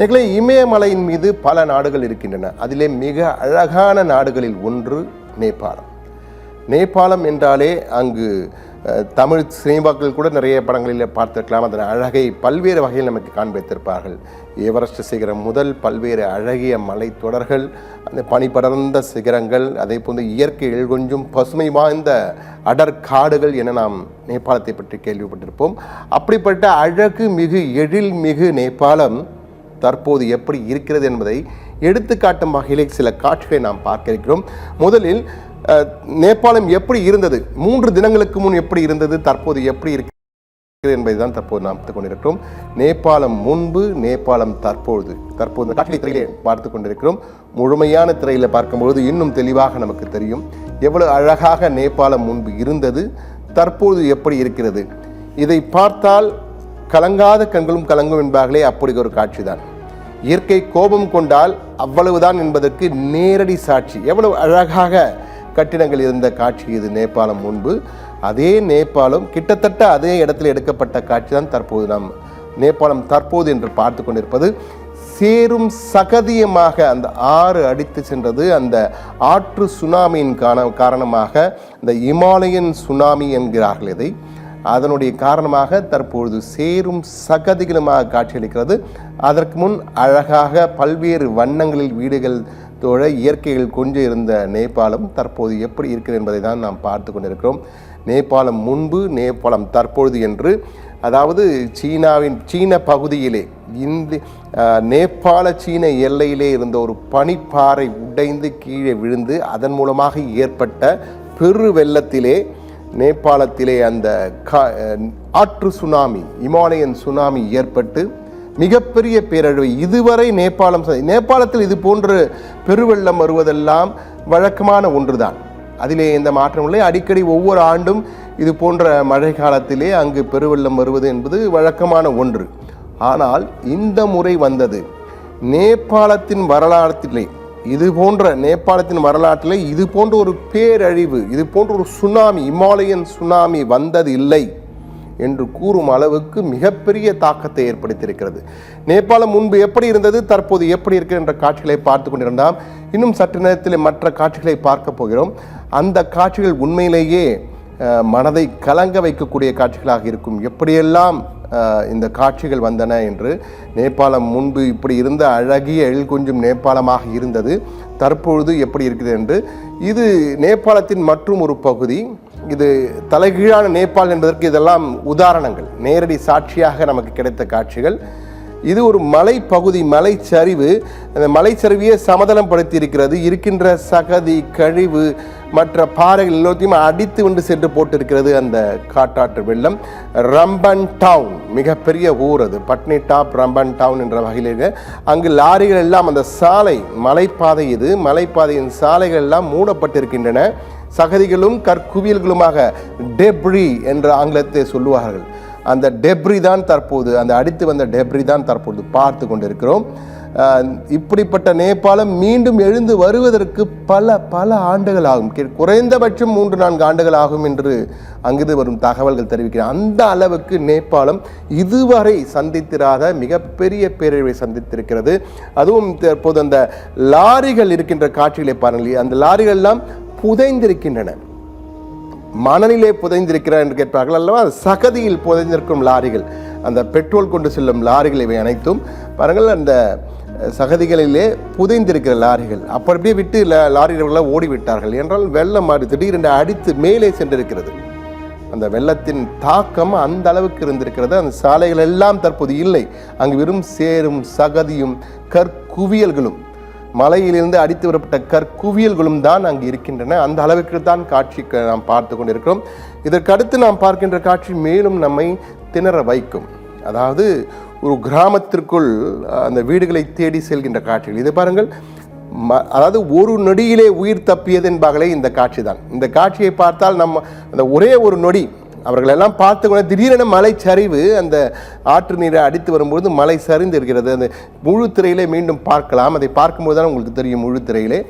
நிகழ இமயமலையின் மீது பல நாடுகள் இருக்கின்றன. அதிலே மிக அழகான நாடுகளில் ஒன்று நேபாளம். நேபாளம் என்றாலே அங்கு தமிழ் சினிமாக்கள் கூட நிறைய படங்களில் பார்த்துருக்கலாம். அதன் அழகை பல்வேறு வகையில் நமக்கு காண்பித்திருப்பார்கள். எவரெஸ்ட் சிகரம் முதல் பல்வேறு அழகிய மலை தொடர்கள், அந்த பனி படர்ந்த சிகரங்கள், அதே போன்று இயற்கை கொஞ்சம் பசுமை வாய்ந்த அடற்காடுகள் என நாம் நேபாளத்தை பற்றி கேள்விப்பட்டிருப்போம். அப்படிப்பட்ட அழகு மிகு எழில் மிகு நேபாளம் தற்போது எப்படி இருக்கிறது என்பதை எடுத்துக்காட்டும் வகையிலே சில காட்சிகளை நாம் பார்க்க இருக்கிறோம். முதலில் நேபாளம் எப்படி இருந்தது, 3 தினங்களுக்கு முன் எப்படி இருந்தது, தற்போது எப்படி இருக்கிறது என்பதை தான் தற்போது நாம் பார்த்து கொண்டிருக்கிறோம். நேபாளம் முன்பு, நேபாளம் தற்போது காட்சி திரையிலே பார்த்து கொண்டிருக்கிறோம். முழுமையான திரையில் பார்க்கும்பொழுது இன்னும் தெளிவாக நமக்கு தெரியும் எவ்வளவு அழகாக நேபாளம் முன்பு இருந்தது, தற்போது எப்படி இருக்கிறது. இதை பார்த்தால் கலங்காத கண்களும் கலங்கும் என்பார்களே, அப்படி ஒரு காட்சி தான். இயற்கை கோபம் கொண்டால் அவ்வளவுதான் என்பதற்கு நேரடி சாட்சி. எவ்வளவு அழகாக கட்டிடங்கள் இருந்த காட்சி இது நேபாளம் முன்பு. அதே நேபாளம் கிட்டத்தட்ட அதே இடத்தில் எடுக்கப்பட்ட காட்சி தான் தற்போது நாம் நேபாளம் தற்போது என்று பார்த்து கொண்டிருப்பது. சேரும் சகதியமாக அந்த ஆறு அடித்து சென்றது. அந்த ஆற்று சுனாமியின் காரணமாக, இந்த இமாலயன் சுனாமி என்கிறார்கள் இதை, அதனுடைய காரணமாக தற்பொழுது சேரும் சகதிகளுமாக காட்சியளிக்கிறது. அதற்கு முன் அழகாக பல்வேறு வண்ணங்களில் வீடுகள் தோழ இயற்கைகள் கொஞ்சம் இருந்த நேபாளம் தற்போது எப்படி இருக்கிறது என்பதை தான் நாம் பார்த்து கொண்டிருக்கிறோம். நேபாளம் முன்பு, நேபாளம் தற்பொழுது என்று, அதாவது சீன பகுதியிலே நேபாள சீன எல்லையிலே இருந்த ஒரு பனிப்பாறை உடைந்து கீழே விழுந்து அதன் மூலமாக ஏற்பட்ட பெரு வெள்ளத்திலே நேபாளத்திலே அந்த ஆற்று சுனாமி, இமாலயன் சுனாமி ஏற்பட்டு மிகப்பெரிய பேரழிவு இதுவரை நேபாளத்தில் இது போன்ற பெருவெள்ளம் வருவதெல்லாம் வழக்கமான ஒன்றுதான். அதிலே எந்த மாற்றம் இல்லை. அடிக்கடி ஒவ்வொரு ஆண்டும் இது போன்ற மழை காலத்திலே அங்கு பெருவெள்ளம் வருவது என்பது வழக்கமான ஒன்று. ஆனால் இந்த முறை வந்தது நேபாளத்தின் வரலாற்றிலே, நேபாளத்தின் வரலாற்றிலே இது போன்ற ஒரு பேரழிவு, இது போன்ற ஒரு சுனாமி, இமாலயன் சுனாமி வந்தது இல்லை என்று கூறும் அளவுக்கு மிகப்பெரிய தாக்கத்தை ஏற்படுத்தியிருக்கிறது. நேபாளம் முன்பு எப்படி இருந்தது, தற்போது எப்படி இருக்கிறது என்ற காட்சிகளை பார்த்து கொண்டிருந்தால் இன்னும் சற்று நேரத்தில் மற்ற காட்சிகளை பார்க்க போகிறோம். அந்த காட்சிகள் உண்மையிலேயே மனதை கலங்க வைக்கக்கூடிய காட்சிகளாக இருக்கும். எப்படியெல்லாம் இந்த காட்சிகள் வந்தன என்று. நேபாளம் முன்பு இப்படி இருந்த அழகிய கொஞ்சம் நேபாளமாக இருந்தது, தற்பொழுது எப்படி இருக்கிறது என்று. இது நேபாளத்தின் மற்றும் ஒரு பகுதி. இது தலைகீழான நேபாள் என்பதற்கு இதெல்லாம் உதாரணங்கள், நேரடி சாட்சியாக நமக்கு கிடைத்த காட்சிகள். இது ஒரு மலைப்பகுதி, மலைச்சரிவு. அந்த மலைச்சரிவையே சமதளம் படுத்தி இருக்கிறது. இருக்கின்ற சகதி, கழிவு, மற்ற பாறைகள் எல்லாத்தையும் அடித்து கொண்டு சென்று போட்டிருக்கிறது அந்த காட்டாற்று வெள்ளம். ரம்பன் டவுன் மிகப்பெரிய ஊர் அது, பட்னி டாப் ரம்பன் டவுன் என்ற வகையில். அங்கு லாரிகள் எல்லாம், அந்த சாலை மலைப்பாதை, இது மலைப்பாதையின் சாலைகள் எல்லாம் மூடப்பட்டிருக்கின்றன. சகதிகளும் கற்குவியல்களுமாக, டெப்ரி என்ற ஆங்கிலத்தை சொல்லுவார்கள். அந்த டெப்ரி தான் தற்போது, அந்த அடித்து வந்த டெப்ரி தான் தற்போது பார்த்து கொண்டிருக்கிறோம். இப்படிப்பட்ட நேபாளம் மீண்டும் எழுந்து வருவதற்கு பல ஆண்டுகள் ஆகும். குறைந்தபட்சம் 3-4 ஆண்டுகள் ஆகும் என்று அங்கிருந்து வரும் தகவல்கள் தெரிவிக்கிறார். அந்த அளவுக்கு நேபாளம் இதுவரை சந்தித்திராத மிகப்பெரிய பேரழிவை சந்தித்திருக்கிறது. அதுவும் தற்போது அந்த லாரிகள் இருக்கின்ற காட்சிகளை பாருங்கள். அந்த லாரிகள் எல்லாம் புதைந்திருக்கின்றன. மணலிலே புதைந்திருக்கிறார் என்று கேட்பார்கள் அல்லவா, சகதியில் புதைந்திருக்கும் லாரிகள், அந்த பெட்ரோல் கொண்டு செல்லும் லாரிகள், இவை அனைத்தும் பாருங்கள் அந்த சகதிகளிலே புதைந்திருக்கிற லாரிகள். அப்படியே விட்டு லாரிகளெல்லாம் ஓடிவிட்டார்கள் என்றால் வெள்ளம் மாறி திடீரென்று அடித்து மேலே சென்றிருக்கிறது. அந்த வெள்ளத்தின் தாக்கம் அந்த அளவுக்கு இருந்திருக்கிறது. அந்த சாலைகள் எல்லாம் தற்போது இல்லை. அங்கு வெறும் சேரும் சகதியும் கற்குவியல்களும், மலையிலிருந்து அடித்து வரப்பட்ட கற்குவியல்களும் தான் அங்கு இருக்கின்றன. அந்த அளவுக்கு தான் காட்சி நாம் பார்த்து கொண்டிருக்கிறோம். இதற்கு அடுத்து நாம் பார்க்கின்ற காட்சி மேலும் நம்மை திணற வைக்கும். அதாவது ஒரு கிராமத்திற்குள் அந்த வீடுகளை தேடி செல்கின்ற காட்சிகள். இது பாருங்கள், அதாவது ஒரு நொடியிலே உயிர் தப்பியது என்பார்களே, இந்த காட்சி தான். இந்த காட்சியை பார்த்தால் நம்ம அந்த ஒரே ஒரு நொடி அவர்களெல்லாம் பார்த்து கூட திடீரென மலை சரிவு, அந்த ஆற்று நீரை அடித்து வரும்போது மலை சரிந்து இருக்கிறது. அந்த முழு திரையிலே மீண்டும் பார்க்கலாம். அதை பார்க்கும்போது தான் உங்களுக்கு தெரியும். முழு திரையிலே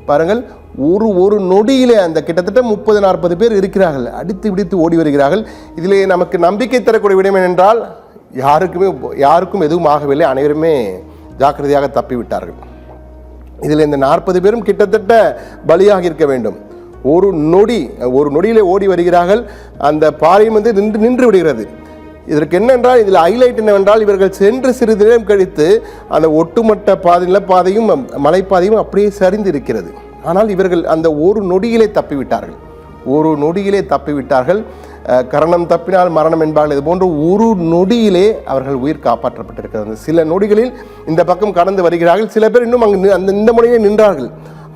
பாருங்கள், ஒரு நொடியிலே அந்த கிட்டத்தட்ட 30-40 பேர் இருக்கிறார்கள், அடித்து பிடித்து ஓடி வருகிறார்கள். இதிலே நமக்கு நம்பிக்கை தரக்கூடிய விடயம் என்னென்றால், யாருக்கும் எதுவும் ஆகவில்லை, அனைவருமே ஜாக்கிரதையாக தப்பிவிட்டார்கள். இதில் இந்த 40 பேரும் கிட்டத்தட்ட பலியாக இருக்க வேண்டும். ஒரு நொடியிலே ஓடி வருகிறார்கள். அந்த பாறையும் நின்று விடுகிறது. இதற்கு என்னென்றால், இதில் ஹைலைட் என்னவென்றால், இவர்கள் சென்று சிறிது நேரம் கழித்து அந்த ஒட்டுமொட்ட நிலப்பாதையும் மலைப்பாதையும் அப்படியே சரிந்து இருக்கிறது. ஆனால் இவர்கள் அந்த ஒரு நொடியிலே தப்பிவிட்டார்கள். கரணம் தப்பினால் மரணம் என்பார்கள். இது போன்ற ஒரு நொடியிலே அவர்கள் உயிர் காப்பாற்றப்பட்டிருக்கிறது. சில நொடிகளில் இந்த பக்கம் கடந்து வருகிறார்கள். சில பேர் இன்னும் அங்கு இந்த முறையே நின்றார்கள்.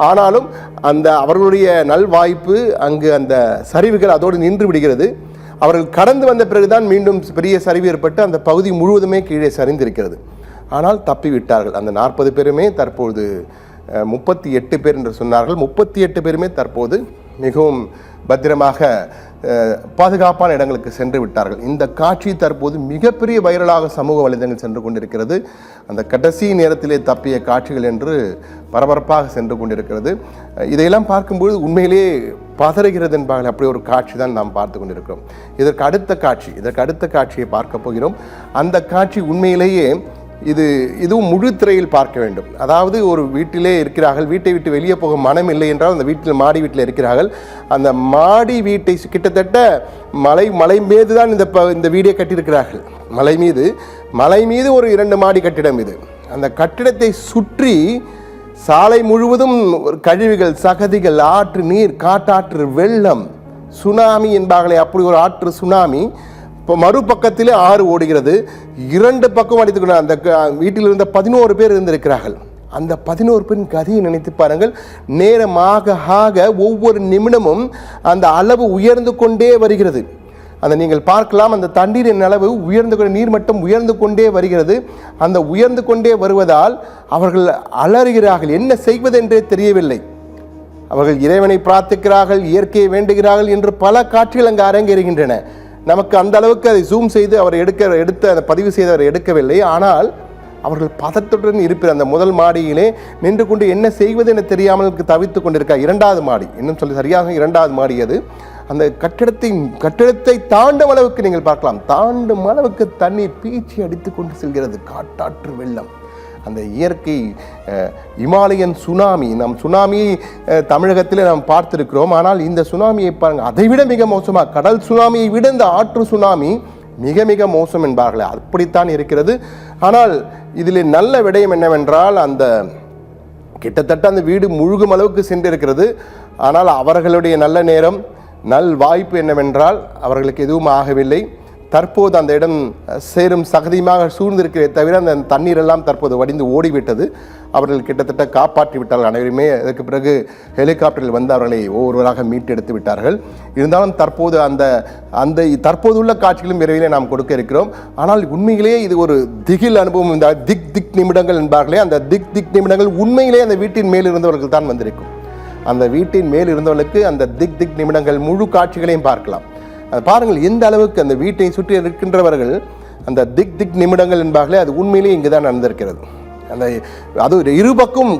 ஆனாலும் அந்த அவர்களுடைய நல்வாய்ப்பு, அங்கு அந்த சரிவுகள் அதோடு நின்று விடுகிறது. அவர்கள் கடந்து வந்த பிறகுதான் மீண்டும் பெரிய சரிவு ஏற்பட்டு அந்த பகுதி முழுவதுமே கீழே சரிந்திருக்கிறது. ஆனால் தப்பிவிட்டார்கள். அந்த 40 பேருமே தற்போது 38 பேர் என்று சொன்னார்கள். 38 பேருமே தற்போது மிகவும் பத்திரமாக பாதுகாப்பான இடங்களுக்கு சென்று விட்டார்கள். இந்த காட்சி தற்போது மிகப்பெரிய வைரலாக சமூக வலைதளங்கள் சென்று கொண்டிருக்கிறது. அந்த கடைசி நேரத்திலே தப்பிய காட்சிகள் என்று பரபரப்பாக சென்று கொண்டிருக்கிறது. இதையெல்லாம் பார்க்கும்போது உண்மையிலேயே பதறுகிறது என்பார்கள். அப்படி ஒரு காட்சி தான் நாம் பார்த்து கொண்டிருக்கிறோம். இதற்கு அடுத்த காட்சியை பார்க்க போகிறோம். அந்த காட்சி உண்மையிலேயே இதுவும் முழு திரையில் பார்க்க வேண்டும். அதாவது ஒரு வீட்டிலே இருக்கிறார்கள். வீட்டை விட்டு வெளியே போக மனம் இல்லை என்றால் அந்த மாடி வீட்டில் இருக்கிறார்கள். அந்த மாடி வீட்டை கிட்டத்தட்ட மலை மீது தான் இந்த வீடை கட்டியிருக்கிறார்கள். மலை மீது ஒரு 2 மாடி கட்டிடம் இது. அந்த கட்டிடத்தை சுற்றி சாலை முழுவதும் கழிவுகள், சகதிகள், ஆற்று நீர், காட்டாற்று வெள்ளம், சுனாமி என்பார்களே, அப்படி ஒரு ஆற்று சுனாமி. இப்போ மறுபக்கத்திலே ஆறு ஓடுகிறது. 2 பக்கம் அடித்துக்கொண்டு அந்த வீட்டில் இருந்த 11 பேர் இருந்திருக்கிறார்கள். அந்த 11 பேரின் கதையை நினைத்து பாருங்கள். நேரமாக ஒவ்வொரு நிமிடமும் அந்த அளவு உயர்ந்து கொண்டே வருகிறது. அந்த நீங்கள் பார்க்கலாம், அந்த தண்ணீரின் அளவு நீர்மட்டம் உயர்ந்து கொண்டே வருகிறது. அந்த உயர்ந்து கொண்டே வருவதால் அவர்கள் அலறுகிறார்கள். என்ன செய்வதென்றே தெரியவில்லை. அவர்கள் இறைவனை பிரார்த்திக்கிறார்கள், இயற்கையை வேண்டுகிறார்கள் என்று பல காட்சிகள் அங்கு அரங்கேறுகின்றன. நமக்கு அந்த அளவுக்கு அதை ஜூம் செய்து அவர் அந்த பதிவு செய்து அவர் எடுக்கவில்லை. ஆனால் அவர்கள் பதத்துடன் இருப்பார். அந்த முதல் மாடியிலே நின்று கொண்டு என்ன செய்வது என தெரியாமல் தவித்து கொண்டிருக்கார். 2வது மாடி, இன்னும் சரியாக 2வது மாடி அது. அந்த கட்டிடத்தை தாண்டும் அளவுக்கு நீங்கள் பார்க்கலாம். தாண்டும் அளவுக்கு தண்ணீர் பீச்சி அடித்து கொண்டு செல்கிறது. காட்டாற்று வெள்ளம், அந்த இயற்கை இமாலயன் சுனாமி. நம் சுனாமியை தமிழகத்தில் நாம் பார்த்திருக்கிறோம். ஆனால் இந்த சுனாமியை பாருங்கள், அதைவிட மிக மோசமாக, கடல் சுனாமியை விட இந்த ஆற்று சுனாமி மிக மிக மோசம் என்பார்களே, அப்படித்தான் இருக்கிறது. ஆனால் இதில் நல்ல விடயம் என்னவென்றால், அந்த கிட்டத்தட்ட அந்த வீடு முழுகும் அளவுக்கு சென்றிருக்கிறது. ஆனால் அவர்களுடைய நல்ல நேரம், வாய்ப்பு என்னவென்றால் அவர்களுக்கு எதுவும் ஆகவில்லை. தற்போது அந்த இடம் சேரும் சகதியுமாக சூழ்ந்திருக்கிறதே தவிர அந்த தண்ணீர் எல்லாம் தற்போது வடிந்து ஓடிவிட்டது. அவர்கள் கிட்டத்தட்ட காப்பாற்றி விட்டார்கள் அனைவருமே. அதற்கு பிறகு ஹெலிகாப்டரில் வந்து அவர்களை ஒவ்வொருவராக மீட்டெடுத்து விட்டார்கள். இருந்தாலும் தற்போது அந்த தற்போதுள்ள காட்சிகளும் விரைவிலே நாம் கொடுக்க இருக்கிறோம். ஆனால் உண்மையிலேயே இது ஒரு திகில் அனுபவம். இந்த திக் நிமிடங்கள் என்பார்களே, அந்த திக் நிமிடங்கள் உண்மையிலேயே அந்த வீட்டின் மேல் இருந்தவர்கள் தான் வந்திருக்கும். அந்த வீட்டின் மேல் இருந்தவர்களுக்கு அந்த திக் நிமிடங்கள் முழு காட்சிகளையும் பார்க்கலாம். பாருங்கள் எந்த அளவுக்கு அந்த வீட்டை சுற்றி இருக்கின்றவர்கள் அந்த திக் நிமிடங்கள் என்பார்களே, அது உண்மையிலேயே இங்கு தான் நடந்திருக்கிறது. அது இருபக்கம்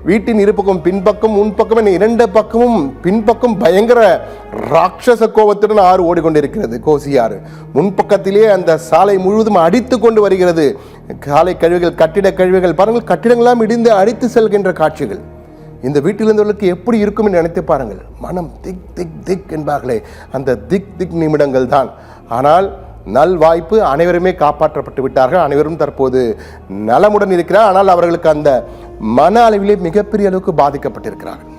வீட்டின் இருபக்கம், பின்பக்கம், முன்பக்கம், 2 பக்கமும் பின்பக்கம் பயங்கர ராட்சச கோபத்துடன் ஆறு ஓடிக்கொண்டிருக்கிறது. கோசி ஆறு முன்பக்கத்திலே அந்த சாலை முழுவதும் அடித்து கொண்டு வருகிறது. சாலை கழிவுகள், கட்டிட கழிவுகள் பாருங்கள், கட்டிடங்களாம் இடிந்து அடித்து செல்கின்ற காட்சிகள் இந்த வீட்டிலிருந்தவர்களுக்கு எப்படி இருக்கும் என்று நினைத்து பாருங்கள். மனம் திக் என்பார்களே, அந்த திக் நிமிடங்கள் தான். ஆனால் வாய்ப்பு, அனைவருமே காப்பாற்றப்பட்டு விட்டார்கள். அனைவரும் தற்போது நலமுடன் இருக்கிறார். ஆனால் அவர்களுக்கு அந்த மன அளவிலே மிகப்பெரிய அளவுக்கு பாதிக்கப்பட்டிருக்கிறார்கள்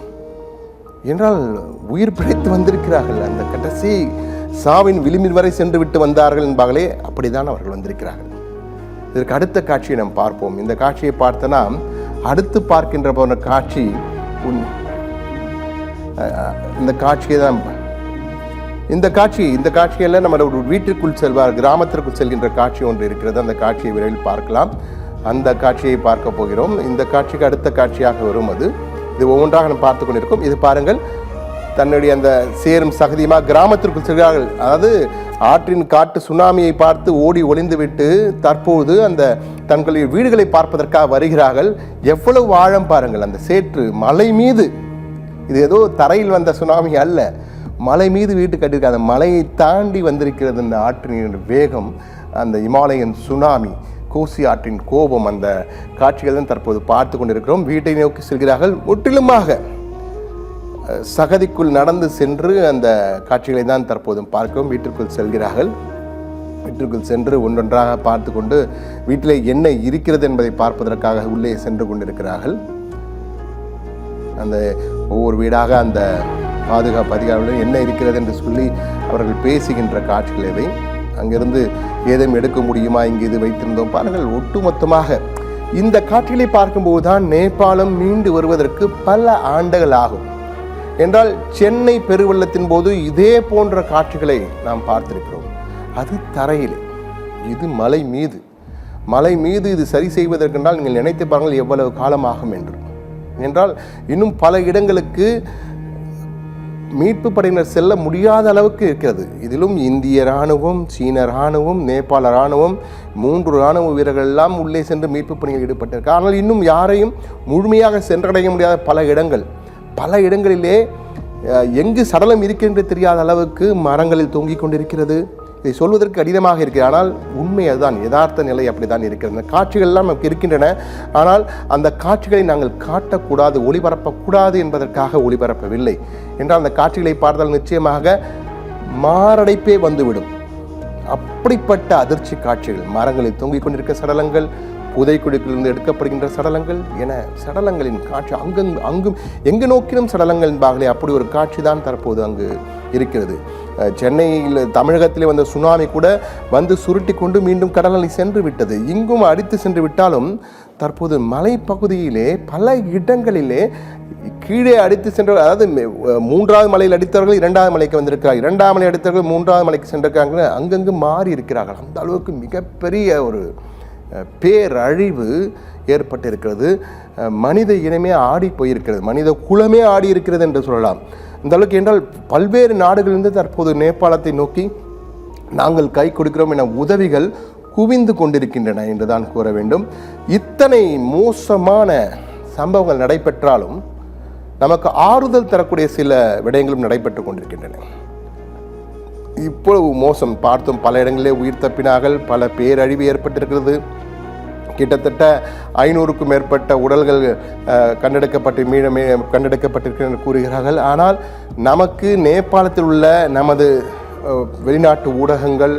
என்றால் உயிர் பிழைத்து வந்திருக்கிறார்கள். அந்த கடைசி சாவின் விளிம்பில் வரை சென்று விட்டு வந்தார்கள் என்பார்களே, அப்படிதான் அவர்கள் வந்திருக்கிறார்கள். இதற்கு அடுத்த காட்சியை நாம் பார்ப்போம். இந்த காட்சியை பார்த்தனா அடுத்து பார்க்கின்ற போன காட்சி இந்த காட்சியை தான். இந்த காட்சியெல்லாம் நம்ம ஒரு வீட்டிற்குள் செல்வார், கிராமத்திற்குள் செல்கின்ற காட்சி ஒன்று இருக்கிறது. அந்த காட்சியை விரைவில் பார்க்கலாம். அந்த காட்சியை பார்க்க போகிறோம். இந்த காட்சிக்கு அடுத்த காட்சியாக வரும். இது ஒவ்வொன்றாக நம்ம பார்த்து கொண்டிருக்கோம். இது பாருங்கள், தன்னுடைய அந்த சேரும் சகதியமாக கிராமத்திற்குள் செல்கிறார்கள். அதாவது ஆற்றின் காட்டு சுனாமியை பார்த்து ஓடி ஒளிந்து விட்டு தற்போது அந்த தங்களுடைய வீடுகளை பார்ப்பதற்காக வருகிறார்கள். எவ்வளவு ஆழம் பாருங்கள். அந்த சேற்று மலை மீது, இது ஏதோ தரையில் வந்த சுனாமி அல்ல, மலை மீது வீட்டு கட்டியிருக்க. அந்த மலையை தாண்டி வந்திருக்கிறது இந்த ஆற்றின் வேகம். அந்த இமாலயன் சுனாமி கோசி ஆற்றின் கோபம், அந்த காட்சிகள் தான் தற்போது பார்த்து கொண்டிருக்கிறோம். வீட்டை நோக்கி செல்கிறார்கள். முற்றிலுமாக சகதிக்குள் நடந்து சென்று அந்த காட்சிகளை தான் தற்போதும் பார்க்கிறோம். வீட்டிற்குள் செல்கிறார்கள். வீட்டிற்குள் சென்று ஒன்றொன்றாக பார்த்து கொண்டு வீட்டிலே என்ன இருக்கிறது என்பதை பார்ப்பதற்காக உள்ளே சென்று கொண்டிருக்கிறார்கள். அந்த ஒவ்வொரு வீடாக அந்த பாதுகாப்பு அதிகாரிகள் என்ன இருக்கிறது என்று சொல்லி அவர்கள் பேசுகின்ற காட்சிகள் இவை. அங்கிருந்து ஏதும் எடுக்க முடியுமா, இங்கு இது வைத்திருந்தோம் பாருங்கள். ஒட்டுமொத்தமாக இந்த காட்சிகளை பார்க்கும்போது தான் நேபாளம் மீண்டு வருவதற்கு பல ஆண்டுகள் ஆகும். என்றால் சென்னை பெருவெள்ளத்தின் போது இதே போன்ற காட்சிகளை நாம் பார்த்திருக்கிறோம். அது தரையில், இது மலை மீது. மலை மீது இது சரி செய்வதற்கென்றால் நீங்கள் நினைத்து பாருங்கள் எவ்வளவு காலமாகும் என்று. என்றால் இன்னும் பல இடங்களுக்கு மீட்பு படையினர் செல்ல முடியாத அளவுக்கு இருக்கிறது. இதிலும் இந்திய இராணுவம், சீன இராணுவம், நேபாள இராணுவம், 3 இராணுவ வீரர்கள் எல்லாம் உள்ளே சென்று மீட்பு பணியில் ஈடுபட்டிருக்கிறார். ஆனால் இன்னும் யாரையும் முழுமையாக சென்றடைய முடியாத பல இடங்களிலே எங்கு சடலம் இருக்கின்ற தெரியாத அளவுக்கு மரங்களில் தொங்கிக் கொண்டிருக்கிறது. இதை சொல்வதற்கு கடினமாக இருக்கிறது. ஆனால் உண்மை அதுதான், யதார்த்த நிலை அப்படித்தான் இருக்கிறது. அந்த காட்சிகள் எல்லாம் நமக்கு இருக்கின்றன. ஆனால் அந்த காட்சிகளை நாங்கள் காட்டக்கூடாது, ஒளிபரப்பக்கூடாது என்பதற்காக ஒளிபரப்பவில்லை. என்றால் அந்த காட்சிகளை பார்த்தால் நிச்சயமாக மாரடைப்பே வந்துவிடும். அப்படிப்பட்ட அதிர்ச்சி காட்சிகள், மரங்களில் தொங்கிக் கொண்டிருக்க சடலங்கள், புதைக்குழிப்பிலிருந்து எடுக்கப்படுகின்ற சடலங்கள் என சடலங்களின் காட்சி அங்கும் எங்கு நோக்கிலும் சடலங்கள் என்பார்களே, அப்படி ஒரு காட்சி தான் தற்போது அங்கு இருக்கிறது. சென்னையில், தமிழகத்திலே வந்த சுனாமி கூட வந்து சுருட்டி கொண்டு மீண்டும் கடலில் சென்று விட்டது. இங்கும் அடித்து சென்று விட்டாலும் தற்போது மலைப்பகுதியிலே பல இடங்களிலே கீழே அடித்து சென்ற, அதாவது 3வது மலையில் அடித்தவர்கள் 2வது மலைக்கு வந்திருக்கிறார்கள், 2வது மலை அடித்தவர்கள் 3வது மலைக்கு சென்றிருக்காங்க. அங்கங்கு மாறி இருக்கிறார்கள். அந்த அளவுக்கு மிகப்பெரிய ஒரு பேரழிவு ஏற்பட்டிருக்கிறது. மனித இனமே ஆடி போயிருக்கிறது, மனித குலமே ஆடி இருக்கிறது என்று சொல்லலாம். இந்த அளவுக்கு என்றால் பல்வேறு நாடுகளிலிருந்து தற்போது நேபாளத்தை நோக்கி நாங்கள் கை கொடுக்கிறோம் என உதவிகள் குவிந்து கொண்டிருக்கின்றன என்றுதான் கூற வேண்டும். இத்தனை மோசமான சம்பவங்கள் நடைபெற்றாலும் நமக்கு ஆறுதல் தரக்கூடிய சில விடயங்களும் நடைபெற்று கொண்டிருக்கின்றன. இவ்வளவு மோசம் பார்த்தோம், பல இடங்களிலே உயிர் தப்பினார்கள், பல பேரழிவு ஏற்பட்டிருக்கிறது. கிட்டத்தட்ட 500க்கும் மேற்பட்ட உடல்கள் கண்டெடுக்கப்பட்டிருக்கிறது கூறுகிறார்கள். ஆனால் நமக்கு நேபாளத்தில் உள்ள நமது வெளிநாட்டு ஊடகங்கள்,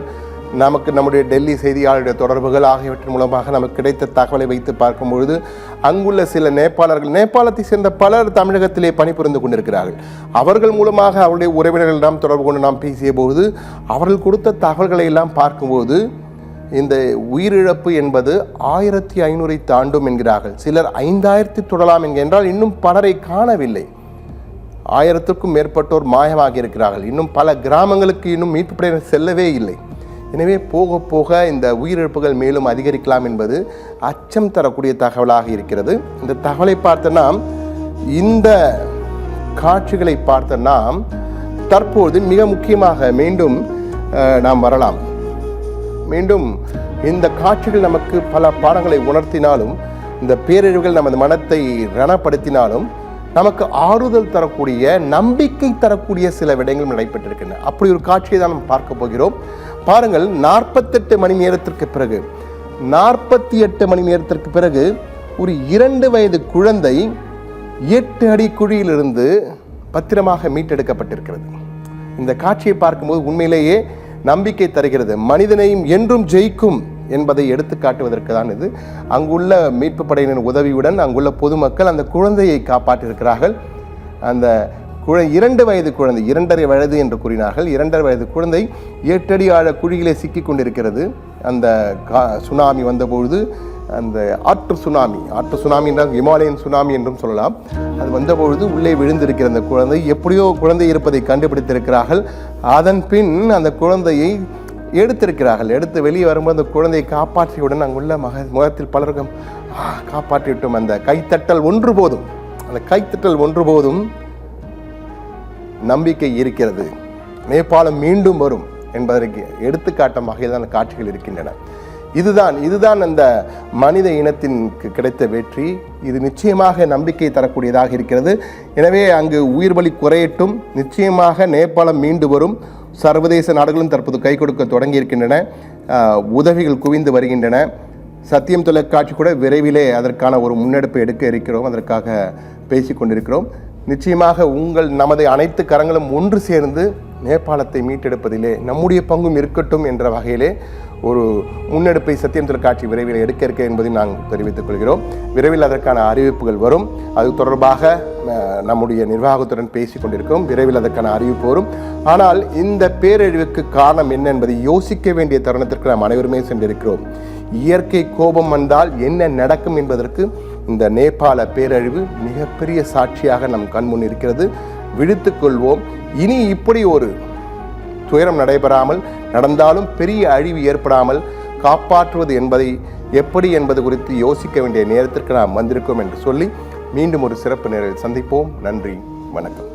நம்முடைய டெல்லி செய்தியாளருடைய தொடர்புகள் ஆகியவற்றின் மூலமாக நமக்கு கிடைத்த தகவலை வைத்து பார்க்கும்பொழுது அங்குள்ள சில நேபாளத்தை சேர்ந்த பலர் தமிழகத்திலே பணிபுரிந்து கொண்டிருக்கிறார்கள். அவர்கள் மூலமாக அவருடைய உறவினர்கள் நாம் தொடர்பு கொண்டு நாம் பேசிய போது அவர்கள் கொடுத்த தகவல்களை எல்லாம் பார்க்கும்போது இந்த உயிரிழப்பு என்பது 1500 தாண்டும் என்கிறார்கள். சிலர் 5000 தொடலாம் என்றால் இன்னும் பலரை காணவில்லை. 1000க்கும் மேற்பட்டோர் மாயமாகி இருக்கிறார்கள். இன்னும் பல கிராமங்களுக்கு இன்னும் மீட்பு படையினர் செல்லவே இல்லை. எனவே போக போக இந்த உயிரிழப்புகள் மேலும் அதிகரிக்கலாம் என்பது அச்சம் தரக்கூடிய தகவலாக இருக்கிறது. இந்த தகவலை பார்த்த நாம், இந்த காட்சிகளை பார்த்த நாம் தற்போது மிக முக்கியமாக மீண்டும் நாம் வரலாம். மீண்டும் இந்த காட்சிகள் நமக்கு பல பாடங்களை உணர்த்தினாலும், இந்த பேரழிவுகள் நமது மனத்தை ரணப்படுத்தினாலும் நமக்கு ஆறுதல் தரக்கூடிய, நம்பிக்கை தரக்கூடிய சில விடயங்கள் நடைபெற்றிருக்கின்றன. அப்படி ஒரு காட்சியை தான் நாம் பார்க்க போகிறோம். பாருங்கள், 48 மணி நேரத்திற்கு பிறகு 48 மணி நேரத்திற்கு பிறகு ஒரு 2 வயது குழந்தை 8 அடி குழியிலிருந்து பத்திரமாக மீட்டெடுக்கப்பட்டிருக்கிறது. இந்த காட்சியை பார்க்கும்போது உண்மையிலேயே நம்பிக்கை தருகிறது. மனிதனையும் என்றும் ஜெயிக்கும் என்பதை எடுத்து காட்டுவதற்கு தான் இது. அங்குள்ள மீட்பு படையினர் உதவியுடன் அங்குள்ள பொதுமக்கள் அந்த குழந்தையை காப்பாற்றியிருக்கிறார்கள். அந்த 2 வயது குழந்தை, 2.5 வயது என்று கூறினார்கள். 2.5 வயது குழந்தை 8 அடி ஆழ குழியிலே சிக்கி கொண்டிருக்கிறது. அந்த சுனாமி வந்தபொழுது, அந்த ஆற்று சுனாமி என்றால் இமாலயன் சுனாமி என்றும் சொல்லலாம், அது வந்தபொழுது உள்ளே விழுந்திருக்கிற அந்த குழந்தை, எப்படியோ குழந்தை இருப்பதை கண்டுபிடித்திருக்கிறார்கள். அதன் பின் அந்த குழந்தையை எடுத்திருக்கிறார்கள். எடுத்து வெளியே வரும்போது அந்த குழந்தையை காப்பாற்றியவுடன் அங்குள்ள முகத்தில் பலருக்கும் காப்பாற்றிவிட்டோம். அந்த கைத்தட்டல் ஒன்று போதும், அந்த கைத்தட்டல் ஒன்று போதும் நம்பிக்கை இருக்கிறது. நேபாளம் மீண்டும் வரும் என்பதற்கு எடுத்துக்காட்டும் வகையில் தான் காட்சிகள் இருக்கின்றன. இதுதான் அந்த மனித இனத்திற்கு கிடைத்த வெற்றி. இது நிச்சயமாக நம்பிக்கை தரக்கூடியதாக இருக்கிறது. எனவே அங்கு உயிர் பலி குறையட்டும். நிச்சயமாக நேபாளம் மீண்டு வரும். சர்வதேச நாடுகளும் தற்போது கை கொடுக்க தொடங்கி இருக்கின்றன. உதவிகள் குவிந்து வருகின்றன. சத்தியம் தொலைக்காட்சி கூட விரைவிலே அதற்கான ஒரு முன்னெடுப்பை எடுக்க இருக்கிறோம். அதற்காக பேசி கொண்டிருக்கிறோம். நிச்சயமாக நமது அனைத்து கரங்களும் ஒன்று சேர்ந்து நேபாளத்தை மீட்டெடுப்பதிலே நம்முடைய பங்கும் இருக்கட்டும் என்ற வகையிலே ஒரு முன்னெடுப்பை சத்தியம் தொலைக்காட்சி விரைவில் எடுக்க இருக்க என்பதை நாங்கள் தெரிவித்துக் கொள்கிறோம். விரைவில் அதற்கான அறிவிப்புகள் வரும். அது தொடர்பாக நம்முடைய நிர்வாகத்துடன் பேசி கொண்டிருக்கிறோம். விரைவில் அதற்கான அறிவிப்பு வரும். ஆனால் இந்த பேரழிவுக்கு காரணம் என்ன என்பதை யோசிக்க வேண்டிய தருணத்திற்கு நாம் அனைவருமே சென்றிருக்கிறோம். இயற்கை கோபம் வந்தால் என்ன நடக்கும் என்பதற்கு இந்த நேபாள பேரழிவு மிகப்பெரிய சாட்சியாக நம் கண்முன் இருக்கிறது. விழித்துக் கொள்வோம். இனி இப்படி ஒரு துயரம் நடந்தாலும் பெரிய அழிவு ஏற்படாமல் காப்பாற்றுவது எப்படி என்பது குறித்து யோசிக்க வேண்டிய நேரத்திற்கு நாம் வந்திருக்கோம் என்று சொல்லி மீண்டும் ஒரு சிறப்பு நேரில் சந்திப்போம். நன்றி, வணக்கம்.